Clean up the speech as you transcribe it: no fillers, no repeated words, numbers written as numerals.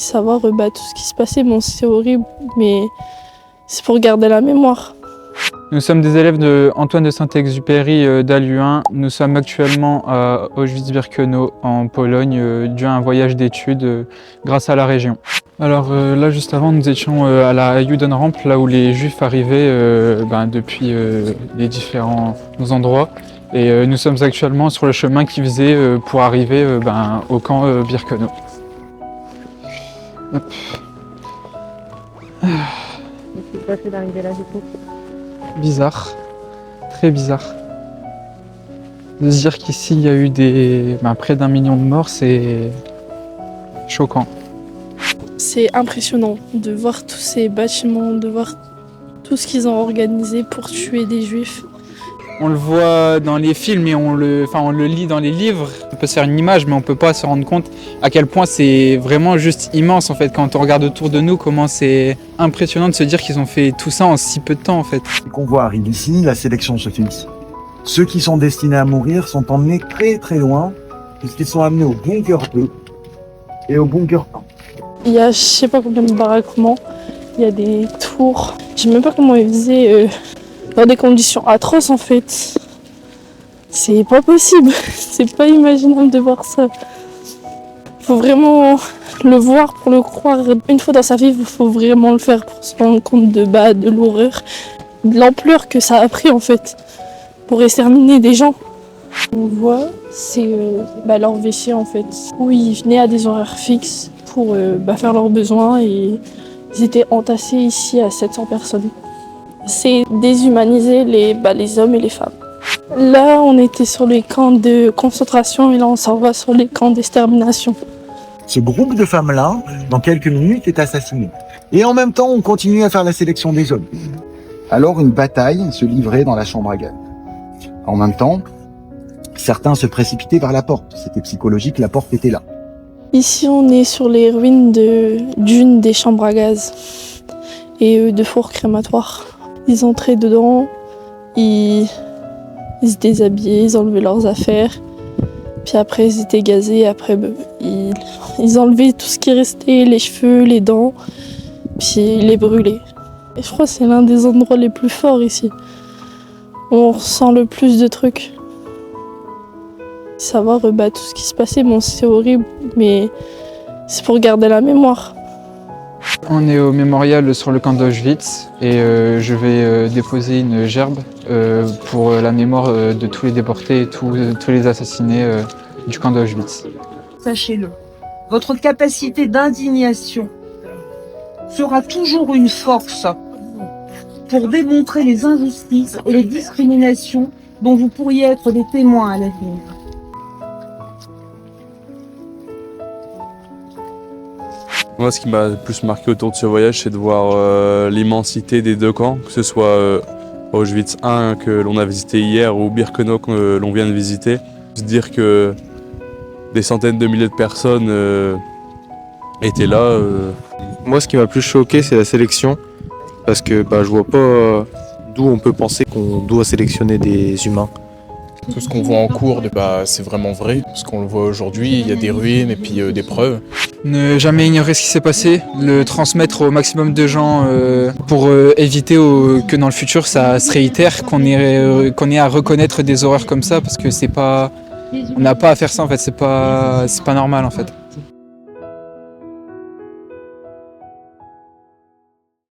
savoir tout ce qui se passait. Bon, c'est horrible, mais c'est pour garder la mémoire. Nous sommes des élèves de Antoine de Saint-Exupéry d'Halluin. Nous sommes actuellement à Auschwitz-Birkenau en Pologne, dû à un voyage d'études grâce à la région. Alors là, juste avant, nous étions à la Judenrampe, là où les Juifs arrivaient depuis les différents endroits. Et nous sommes actuellement sur le chemin qui faisait pour arriver au camp Birkenau. Hop. Qu'est-ce qui s'est passé d'arriver là du coup? Bizarre, très bizarre. De se dire qu'ici il y a eu près d'1 million de morts, c'est choquant. C'est impressionnant de voir tous ces bâtiments, de voir tout ce qu'ils ont organisé pour tuer des juifs. On le voit dans les films et on le lit dans les livres. On peut se faire une image, mais on peut pas se rendre compte à quel point c'est vraiment juste immense en fait. Quand on regarde autour de nous, comment c'est impressionnant de se dire qu'ils ont fait tout ça en si peu de temps en fait. Qu'on voit arriver ici, la sélection se fait ici. Ceux qui sont destinés à mourir sont emmenés très très loin, puisqu'ils sont amenés au bunker 2 et au bunker 1. Il y a je sais pas combien de baraquements, il y a des tours. Je sais même pas comment ils faisaient dans des conditions atroces en fait. C'est pas possible, c'est pas imaginable de voir ça. Faut vraiment le voir pour le croire. Une fois dans sa vie, il faut vraiment le faire pour se rendre compte de l'horreur, de l'ampleur que ça a pris en fait, pour exterminer des gens. On voit, c'est leur WC en fait, où ils venaient à des horaires fixes pour faire leurs besoins et ils étaient entassés ici à 700 personnes. C'est déshumaniser les hommes et les femmes. Là, on était sur les camps de concentration et là, on s'en va sur les camps d'extermination. Ce groupe de femmes-là, dans quelques minutes, est assassiné. Et en même temps, on continue à faire la sélection des hommes. Alors, une bataille se livrait dans la chambre à gaz. En même temps, certains se précipitaient vers la porte. C'était psychologique, la porte était là. Ici, on est sur les ruines d'une des chambres à gaz et de fours crématoires. Ils entraient dedans, ils se déshabillaient, ils enlevaient leurs affaires. Puis après, ils étaient gazés. Après, ils enlevaient tout ce qui restait, les cheveux, les dents. Puis ils les brûlaient. Et je crois que c'est l'un des endroits les plus forts ici. On ressent le plus de trucs. Savoir tout ce qui se passait, bon, c'est horrible, mais c'est pour garder la mémoire. On est au mémorial sur le camp d'Auschwitz et je vais déposer une gerbe pour la mémoire de tous les déportés et tous les assassinés du camp d'Auschwitz. Sachez-le, votre capacité d'indignation sera toujours une force pour démontrer les injustices et les discriminations dont vous pourriez être des témoins à l'avenir. Moi, ce qui m'a le plus marqué autour de ce voyage, c'est de voir l'immensité des deux camps, que ce soit Auschwitz 1 que l'on a visité hier ou Birkenau que l'on vient de visiter. Se dire que des centaines de milliers de personnes étaient là. Moi, ce qui m'a le plus choqué, c'est la sélection, parce que je vois pas d'où on peut penser qu'on doit sélectionner des humains. Tout ce qu'on voit en cours, c'est vraiment vrai. Ce qu'on le voit aujourd'hui, il y a des ruines et puis des preuves. Ne jamais ignorer ce qui s'est passé, le transmettre au maximum de gens pour éviter que dans le futur ça se réitère, qu'on ait à reconnaître des horreurs comme ça, parce que on n'a pas à faire ça en fait, c'est pas normal en fait.